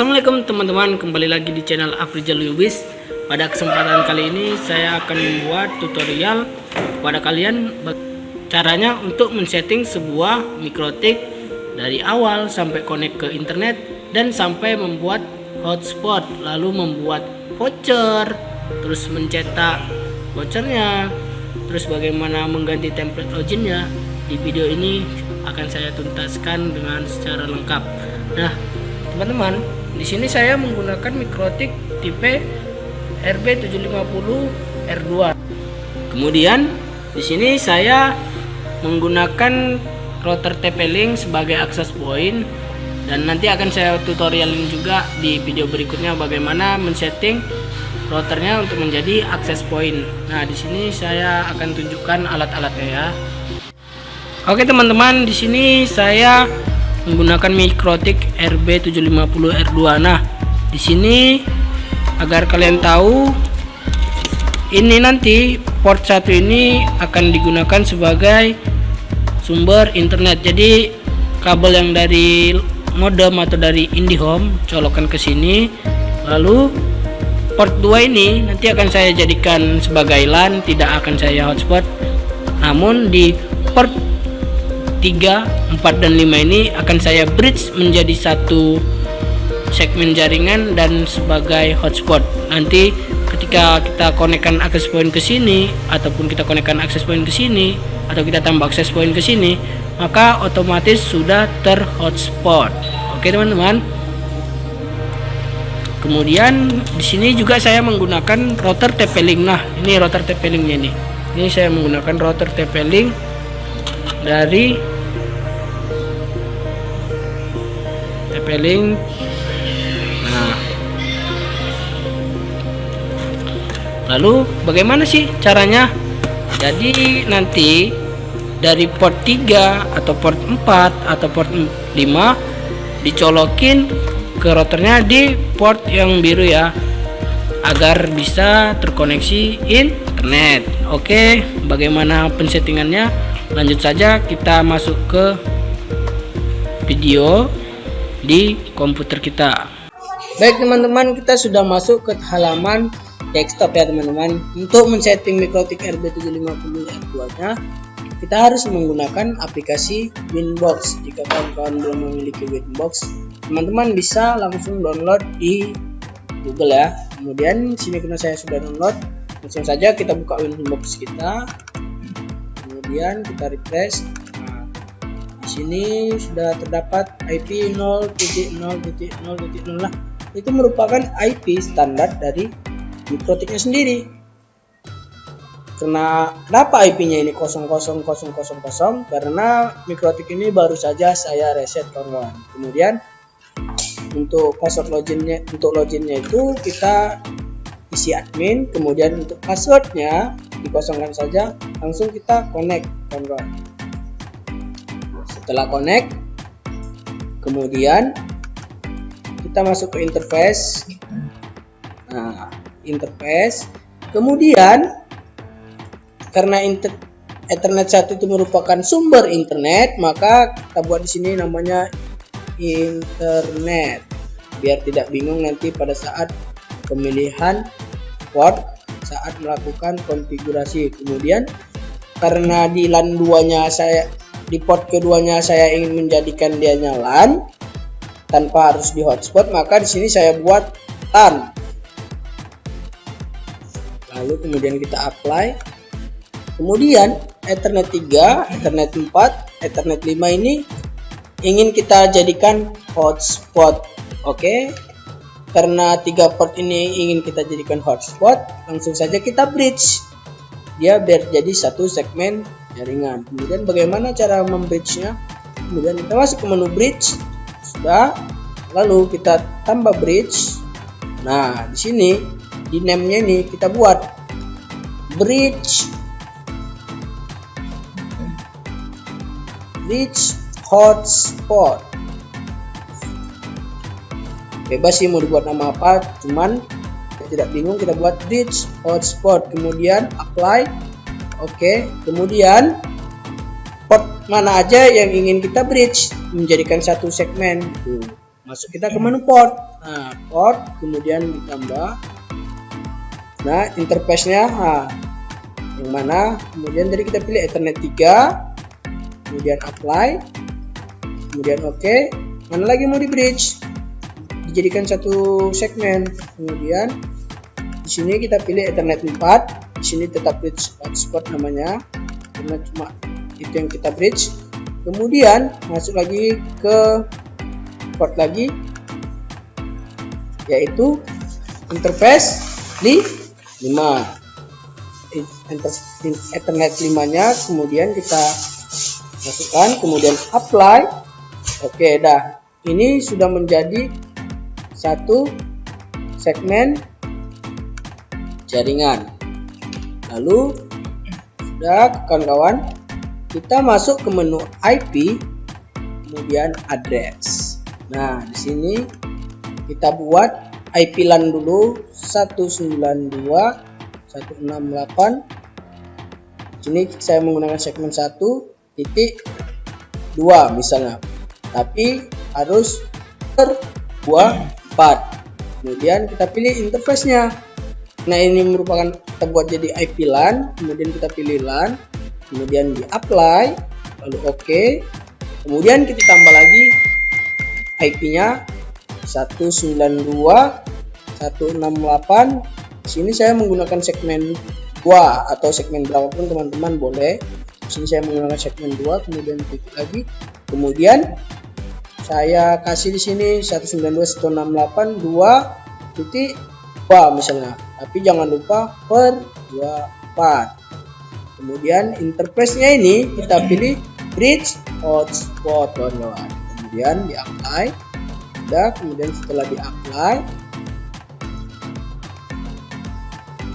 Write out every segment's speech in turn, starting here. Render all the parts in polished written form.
Assalamualaikum teman-teman, kembali lagi di channel Afrizal Lubis. Pada kesempatan kali ini saya akan membuat tutorial kepada kalian caranya untuk men-setting sebuah mikrotik dari awal sampai connect ke internet dan sampai membuat hotspot, lalu membuat voucher, terus mencetak vouchernya, terus bagaimana mengganti template loginnya. Di video ini akan saya tuntaskan dengan secara lengkap. Nah, teman-teman, di sini saya menggunakan mikrotik tipe RB750R2. Kemudian di sini saya menggunakan router TP-Link sebagai akses point, dan nanti akan saya tutorialin juga di video berikutnya bagaimana men-setting routernya untuk menjadi akses point. Nah, di sini saya akan tunjukkan alat-alatnya ya. Oke teman-teman, di sini saya menggunakan mikrotik RB750R2. Nah, di sini agar kalian tahu, ini nanti port 1 ini akan digunakan sebagai sumber internet. Jadi kabel yang dari modem atau dari IndiHome colokan ke sini. Lalu port 2 ini nanti akan saya jadikan sebagai LAN, tidak akan saya hotspot. Namun di port 3, 4, dan 5 ini akan saya bridge menjadi satu segmen jaringan dan sebagai hotspot. Nanti ketika kita konekkan akses point ke sini, ataupun kita konekkan akses point ke sini, atau kita tambah akses point ke sini, maka otomatis sudah terhotspot. Oke teman-teman. Kemudian di sini juga saya menggunakan router TP-Link. Nah, ini router TP-Linknya nih. Ini saya menggunakan router TP-Link dari TP-Link. Nah, lalu bagaimana sih caranya? Jadi nanti dari port 3 atau port 4 atau port 5 dicolokin ke routernya di port yang biru ya, agar bisa terkoneksi internet. Oke, bagaimana pensettingannya? Lanjut saja, kita masuk ke video di komputer kita. Baik teman-teman, kita sudah masuk ke halaman desktop ya teman-teman. Untuk men-setting mikrotik RB750R2 nya, kita harus menggunakan aplikasi Winbox. Jika kawan-kawan belum memiliki Winbox, teman-teman bisa langsung download di Google ya. Kemudian sini karena saya sudah download, langsung saja kita buka Winbox kita. Kemudian kita refresh. Nah, di sini sudah terdapat IP 0.0.0.0 lah. Itu merupakan IP standar dari mikrotiknya sendiri. Kenapa IP-nya ini 00000? Karena mikrotik ini baru saja saya reset kawan-kawan. Kemudian untuk password loginnya, itu kita isi admin. Kemudian untuk passwordnya dikosongkan saja, langsung kita connect kawan-kawan. Setelah connect, kemudian kita masuk ke interface. Nah, interface. Kemudian karena Ethernet 1 itu merupakan sumber internet, maka kita buat di sini namanya internet, biar tidak bingung nanti pada saat pemilihan port saat melakukan konfigurasi. Kemudian karena di LAN 2-nya di port keduanya saya ingin menjadikan dia LAN tanpa harus di hotspot, maka di sini saya buat LAN. Lalu kemudian kita apply. Kemudian Ethernet 3, Ethernet 4, Ethernet 5 ini ingin kita jadikan hotspot. Oke. Karena 3 port ini ingin kita jadikan hotspot, langsung saja kita bridge dia biar jadi satu segmen jaringan. Kemudian bagaimana cara membridge-nya? Kemudian kita masuk ke menu bridge. Sudah. Lalu kita tambah bridge. Nah, di sini di name-nya ini kita buat bridge hotspot. Bebas sih mau dibuat nama apa, cuman tidak bingung, kita buat bridge hotspot. Kemudian apply. Oke. Kemudian port mana aja yang ingin kita bridge menjadikan satu segmen. masuk kita ke menu port. Nah, port kemudian ditambah. Nah, interface-nya yang mana? Kemudian tadi kita pilih Ethernet 3, kemudian apply, kemudian oke. Mana lagi mau di bridge? Dijadikan satu segmen. Kemudian di sini kita pilih Ethernet 4. Di sini tetap bridge hotspot namanya, karena cuma itu yang kita bridge. Kemudian masuk lagi ke port lagi, yaitu interface 5. Ethernet 5-nya kemudian kita masukkan, kemudian apply. Oke, dah. Ini sudah menjadi satu segmen jaringan. Lalu sudah kawan-kawan, kita masuk ke menu IP, kemudian address. Nah, di sini kita buat IP LAN dulu 192.168. Sini saya menggunakan segmen 1.2 misalnya, tapi harus per 24. Kemudian kita pilih interface-nya. Nah, ini merupakan kita buat jadi IP LAN, kemudian kita pilih LAN, kemudian di apply, lalu oke. Kemudian kita tambah lagi IP-nya 192.168. Di sini saya menggunakan segmen 2 atau segmen berapapun teman-teman boleh. Di sini saya menggunakan segmen 2, kemudian titik lagi. Kemudian saya kasih di sini 192.168.2.2 misalnya. Tapi jangan lupa per 24. Kemudian interface-nya ini kita pilih bridge hotspot, kawan-kawan. Kemudian di apply. Kemudian setelah di apply,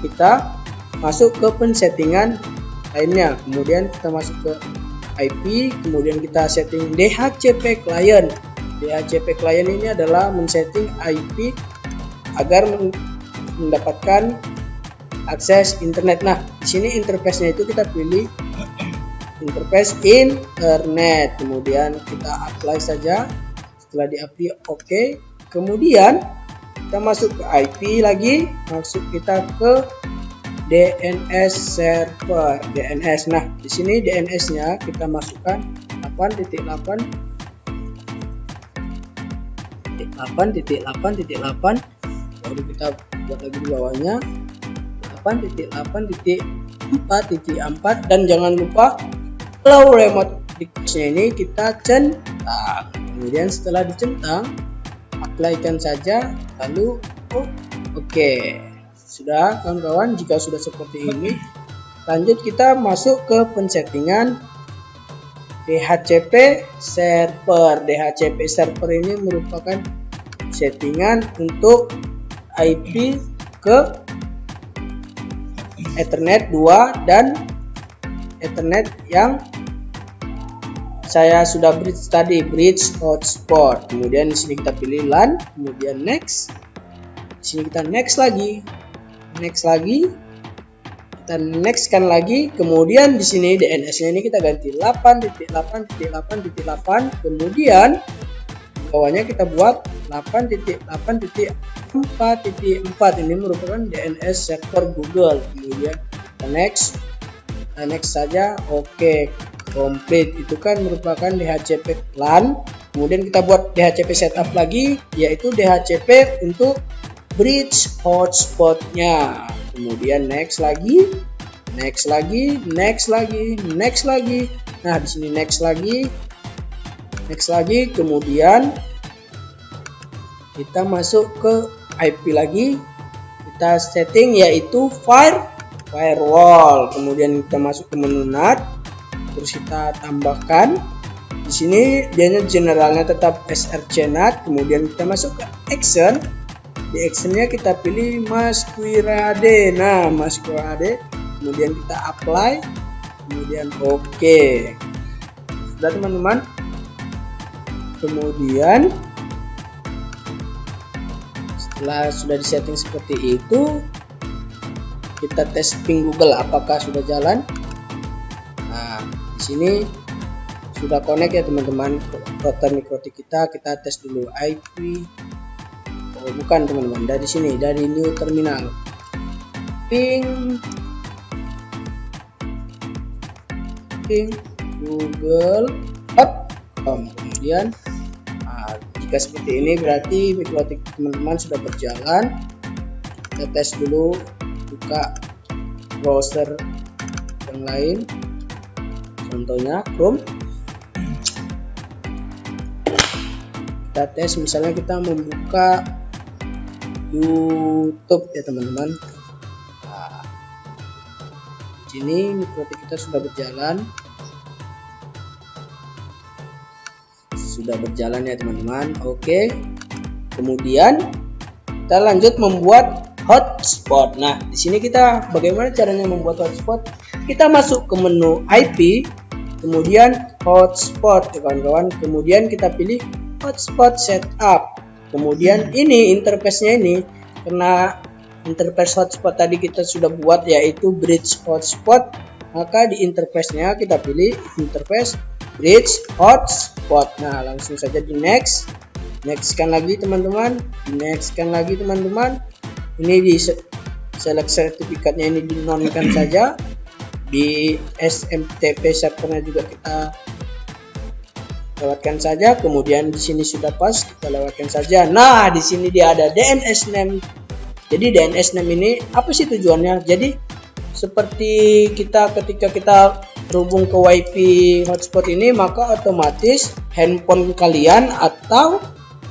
kita masuk ke pensettingan lainnya. Kemudian kita masuk ke IP, kemudian kita setting DHCP client. DHCP client ini adalah men-setting IP agar mendapatkan akses internet. Nah, di sini interface-nya itu kita pilih interface internet, kemudian kita apply saja. Setelah di-apply oke. Kemudian kita masuk ke IP lagi, masuk kita ke DNS server, DNS. Nah, di sini DNS-nya kita masukkan 8.8.8.8, baru kita buat lagi di bawahnya 8.8.4.4, dan jangan lupa kalau remote request-nya ini kita centang. Kemudian setelah dicentang, apply-kan saja, lalu oke. Sudah kawan-kawan, jika sudah seperti ini, lanjut kita masuk ke pensettingan DHCP server. DHCP server ini merupakan settingan untuk IP ke Ethernet 2 dan Ethernet yang saya sudah bridge tadi, bridge hotspot. Kemudian di sini kita pilih LAN, kemudian next. Di sini kita next lagi, kita nextkan lagi. Kemudian di sini DNS-nya ini kita ganti 8.8.8.8. Kemudian bawahnya kita buat 8.8.4.4. Ini merupakan DNS server Google. Kemudian kita next saja. Oke. Complete. Itu kan merupakan DHCP LAN. Kemudian kita buat DHCP setup lagi, yaitu DHCP untuk bridge hotspotnya. Kemudian next lagi. Nah, di sini next lagi. Kemudian kita masuk ke IP lagi. Kita setting yaitu firewall. Kemudian kita masuk ke menu NAT. Terus kita tambahkan di sini dia generalnya tetap SRC NAT. Kemudian kita masuk ke action. Di actionnya kita pilih Masquerade. Nah, Masquerade. Kemudian kita apply. Kemudian oke. Sudah teman-teman. Kemudian setelah sudah disetting seperti itu, kita tes ping Google apakah sudah jalan. Nah, di sini sudah connect ya teman-teman router MikroTik kita tes dulu IP. Oh bukan teman-teman, dari sini, dari new terminal, ping google.com. kemudian jika seperti ini berarti MikroTik teman-teman sudah berjalan. Kita tes dulu, buka browser yang lain, contohnya Chrome. Kita tes, misalnya kita membuka YouTube ya teman-teman. Nah, sini MikroTik kita sudah berjalan ya teman-teman. Oke, kemudian kita lanjut membuat hotspot. Nah, di sini kita bagaimana caranya membuat hotspot? Kita masuk ke menu IP, kemudian hotspot ya kawan-kawan, kemudian kita pilih hotspot setup. Kemudian ini interface-nya ini, karena interface hotspot tadi kita sudah buat yaitu bridge hotspot, maka di interface-nya kita pilih interface bridge hotspot. Nah, langsung saja di next kan lagi teman-teman, ini di select sertifikatnya ini di nonkan saja. Di SMTP servernya juga kita lewatkan saja. Kemudian di sini sudah pas, kita lewatkan saja. Nah, di sini dia ada DNS name. Jadi DNS name ini apa sih tujuannya? Jadi seperti ketika kita terhubung ke WiFi hotspot ini, maka otomatis handphone kalian atau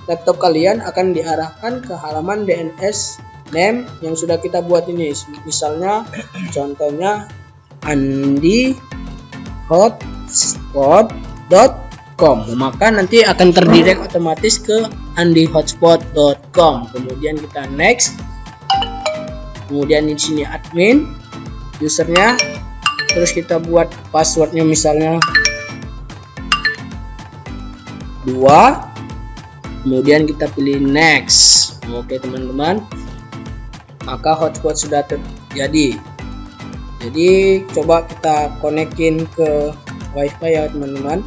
laptop kalian akan diarahkan ke halaman DNS name yang sudah kita buat ini. Misalnya contohnya andihotspot.com, maka nanti akan terdirect otomatis ke andihotspot.com. Kemudian kita next, kemudian di sini admin usernya, terus kita buat passwordnya misalnya 2, kemudian kita pilih next. Oke teman-teman, maka hotspot sudah terjadi. Jadi coba kita konekin ke WiFi ya teman-teman.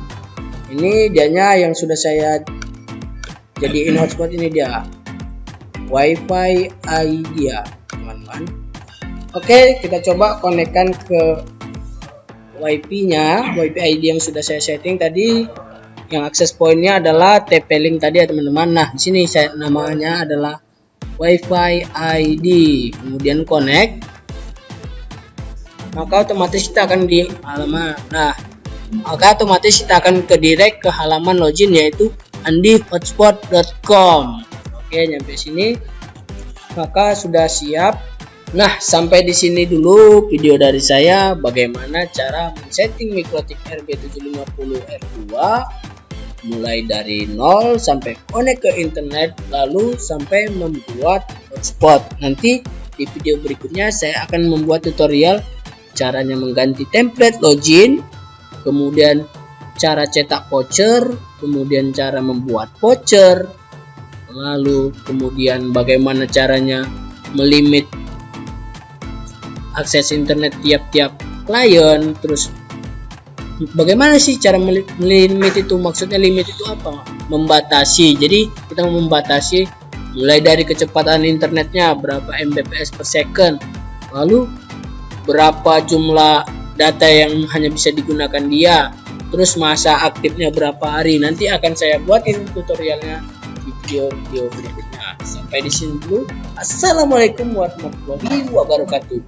Ini dianya yang sudah saya jadiin hotspot, ini dia WiFi ID ya teman-teman. Oke, kita coba konekkan ke WiFi-nya, WiFi ID yang sudah saya setting tadi. Yang akses pointnya adalah TP-Link tadi ya teman-teman. Nah, di sini namanya adalah WiFi ID. Kemudian connect. Maka otomatis kita akan di halaman. Nah, maka otomatis kita akan ke direct ke halaman login yaitu andihotspot.com. Oke, nyampe sini maka sudah siap. Nah, sampai di sini dulu video dari saya bagaimana cara men-setting MikroTik RB750R2 mulai dari 0 sampai connect ke internet lalu sampai membuat hotspot. Nanti di video berikutnya saya akan membuat tutorial caranya mengganti template login, kemudian cara cetak voucher, kemudian cara membuat voucher, lalu kemudian bagaimana caranya melimit akses internet tiap-tiap klien. Terus bagaimana sih cara melimit itu? Maksudnya limit itu apa? Membatasi. Jadi kita membatasi mulai dari kecepatan internetnya berapa Mbps per second, lalu berapa jumlah data yang hanya bisa digunakan dia, terus masa aktifnya berapa hari. Nanti akan saya buatin tutorialnya di video berikutnya. Sampai di sini dulu. Assalamualaikum warahmatullahi wabarakatuh.